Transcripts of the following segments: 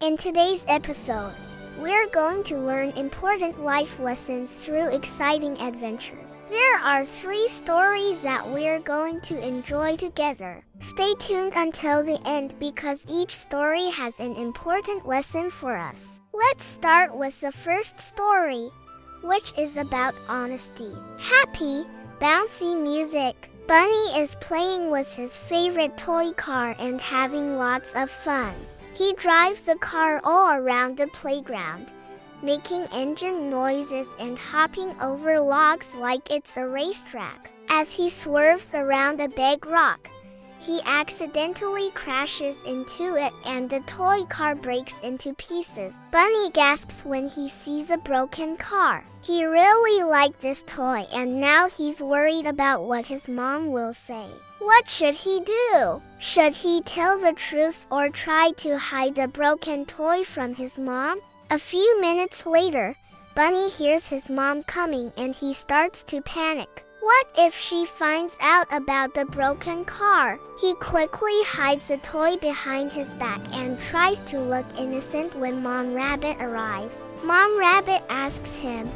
In today's episode, we're going to learn important life lessons through exciting adventures. There are 3 stories that we're going to enjoy together. Stay tuned until the end because each story has an important lesson for us. Let's start with the first story, which is about honesty. Happy, bouncy music. Bunny is playing with his favorite toy car and having lots of fun. He drives the car all around the playground, making engine noises and hopping over logs like it's a racetrack. As he swerves around a big rock, he accidentally crashes into it and the toy car breaks into pieces. Bunny gasps when he sees a broken car. He really liked this toy and now he's worried about what his mom will say. What should he do? Should he tell the truth or try to hide the broken toy from his mom? A few minutes later, Bunny hears his mom coming and he starts to panic. What if she finds out about the broken car? He quickly hides the toy behind his back and tries to look innocent when Mom Rabbit arrives. Mom Rabbit asks him,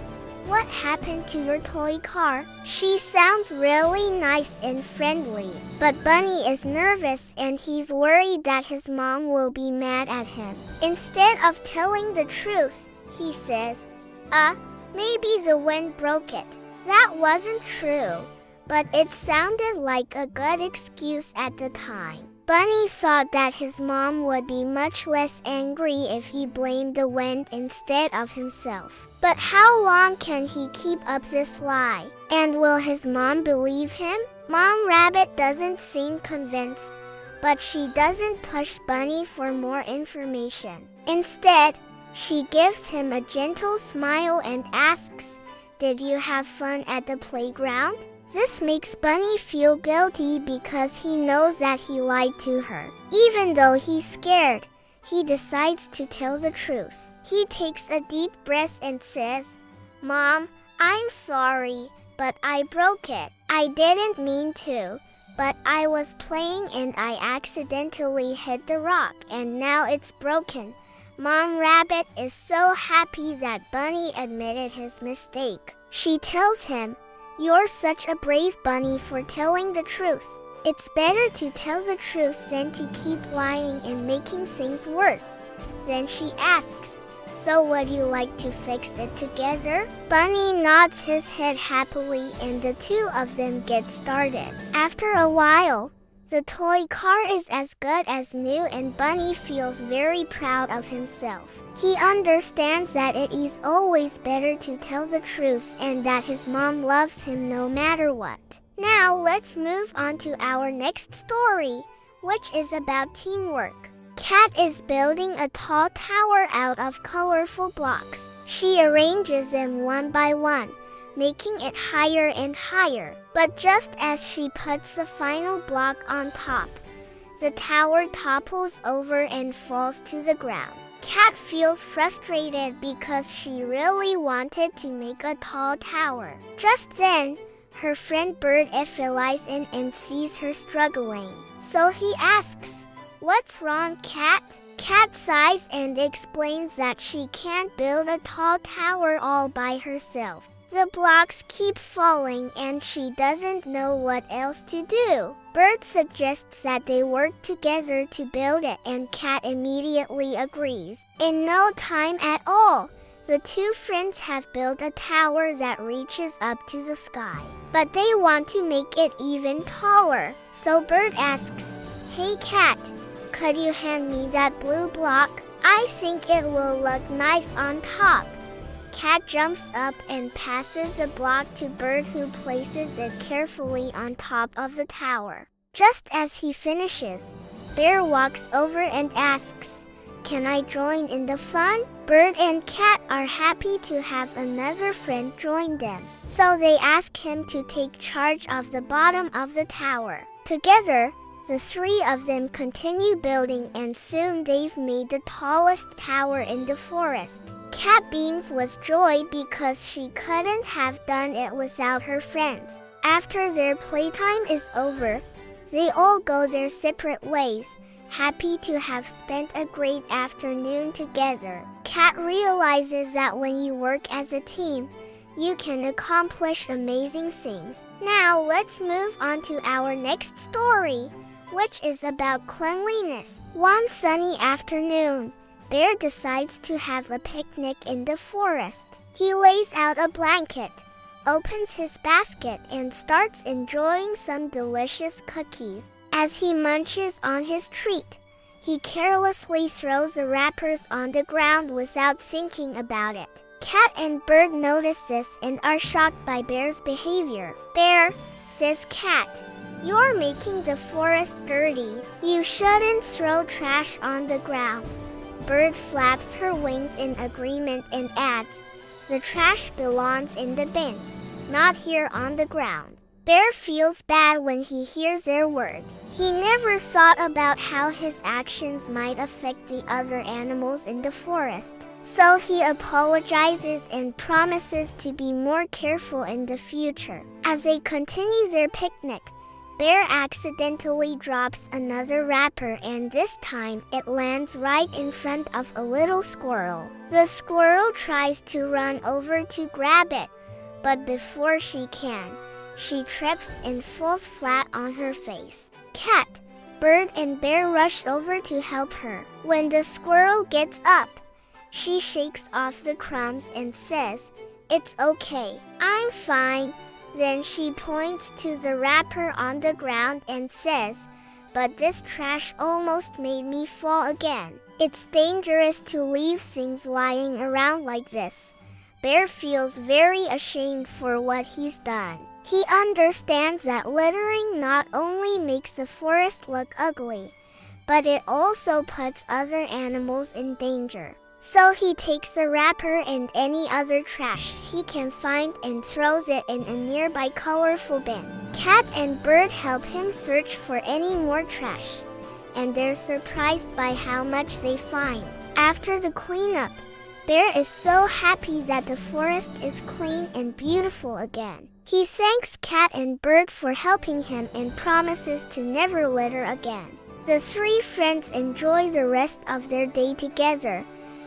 "What happened to your toy car?" She sounds really nice and friendly, but Bunny is nervous and he's worried that his mom will be mad at him. Instead of telling the truth, he says, maybe the wind broke it." That wasn't true, but it sounded like a good excuse at the time. Bunny thought that his mom would be much less angry if he blamed the wind instead of himself. But how long can he keep up this lie? And will his mom believe him? Mom Rabbit doesn't seem convinced, but she doesn't push Bunny for more information. Instead, she gives him a gentle smile and asks, "Did you have fun at the playground?" This makes Bunny feel guilty because he knows that he lied to her. Even though he's scared, he decides to tell the truth. He takes a deep breath and says, "Mom, I'm sorry, but I broke it. I didn't mean to, but I was playing and I accidentally hit the rock and now it's broken." Mom Rabbit is so happy that Bunny admitted his mistake. She tells him, "You're such a brave bunny for telling the truth. It's better to tell the truth than to keep lying and making things worse." Then she asks, "So would you like to fix it together?" Bunny nods his head happily and the 2 of them get started. After a while, the toy car is as good as new and Bunny feels very proud of himself. He understands that it is always better to tell the truth and that his mom loves him no matter what. Now let's move on to our next story, which is about teamwork. Cat is building a tall tower out of colorful blocks. She arranges them one by one, making it higher and higher. But just as she puts the final block on top, the tower topples over and falls to the ground. Cat feels frustrated because she really wanted to make a tall tower. Just then, her friend Bird flies in and sees her struggling. So he asks, "What's wrong, Cat?" Cat sighs and explains that she can't build a tall tower all by herself. The blocks keep falling and she doesn't know what else to do. Bird suggests that they work together to build it and Cat immediately agrees. In no time at all, the 2 friends have built a tower that reaches up to the sky. But they want to make it even taller. So Bird asks, "Hey Cat, could you hand me that blue block? I think it will look nice on top." Cat jumps up and passes the block to Bird, who places it carefully on top of the tower. Just as he finishes, Bear walks over and asks, "Can I join in the fun?" Bird and Cat are happy to have another friend join them, so they ask him to take charge of the bottom of the tower. Together, the 3 of them continue building and soon they've made the tallest tower in the forest. Cat beams with joy because she couldn't have done it without her friends. After their playtime is over, they all go their separate ways, happy to have spent a great afternoon together. Cat realizes that when you work as a team, you can accomplish amazing things. Now let's move on to our next story, which is about cleanliness. One sunny afternoon, Bear decides to have a picnic in the forest. He lays out a blanket, opens his basket, and starts enjoying some delicious cookies. As he munches on his treat, he carelessly throws the wrappers on the ground without thinking about it. Cat and Bird notice this and are shocked by Bear's behavior. "Bear," says Cat, "you're making the forest dirty. You shouldn't throw trash on the ground." Bird flaps her wings in agreement and adds, "The trash belongs in the bin, not here on the ground." Bear feels bad when he hears their words. He never thought about how his actions might affect the other animals in the forest. So he apologizes and promises to be more careful in the future. As they continue their picnic, Bear accidentally drops another wrapper, and this time it lands right in front of a little squirrel. The squirrel tries to run over to grab it, but before she can, she trips and falls flat on her face. Cat, Bird, and Bear rush over to help her. When the squirrel gets up, she shakes off the crumbs and says, "It's okay, I'm fine." Then she points to the wrapper on the ground and says, "But this trash almost made me fall again. It's dangerous to leave things lying around like this." Bear feels very ashamed for what he's done. He understands that littering not only makes the forest look ugly, but it also puts other animals in danger. So he takes the wrapper and any other trash he can find and throws it in a nearby colorful bin. Cat and Bird help him search for any more trash, and they're surprised by how much they find. After the cleanup, Bear is so happy that the forest is clean and beautiful again. He thanks Cat and Bird for helping him and promises to never litter again. The three friends enjoy the rest of their day together,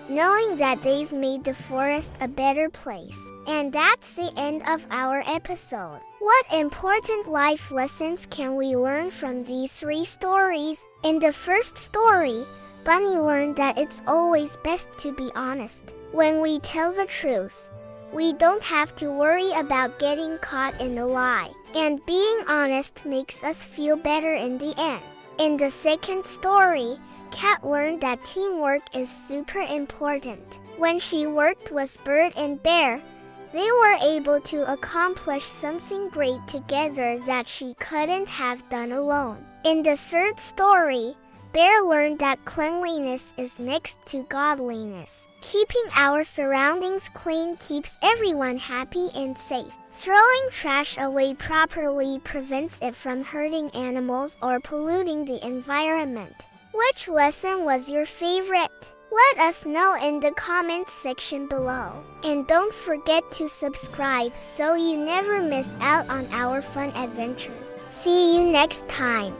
knowing that they've made the forest a better place. And that's the end of our episode. What important life lessons can we learn from these three stories? In the first story, Bunny learned that it's always best to be honest. When we tell the truth, we don't have to worry about getting caught in a lie. And being honest makes us feel better in the end. In the second story, Cat learned that teamwork is super important. When she worked with Bird and Bear, they were able to accomplish something great together that she couldn't have done alone. In the third story, Bear learned that cleanliness is next to godliness. Keeping our surroundings clean keeps everyone happy and safe. Throwing trash away properly prevents it from hurting animals or polluting the environment. Which lesson was your favorite? Let us know in the comments section below. And don't forget to subscribe so you never miss out on our fun adventures. See you next time.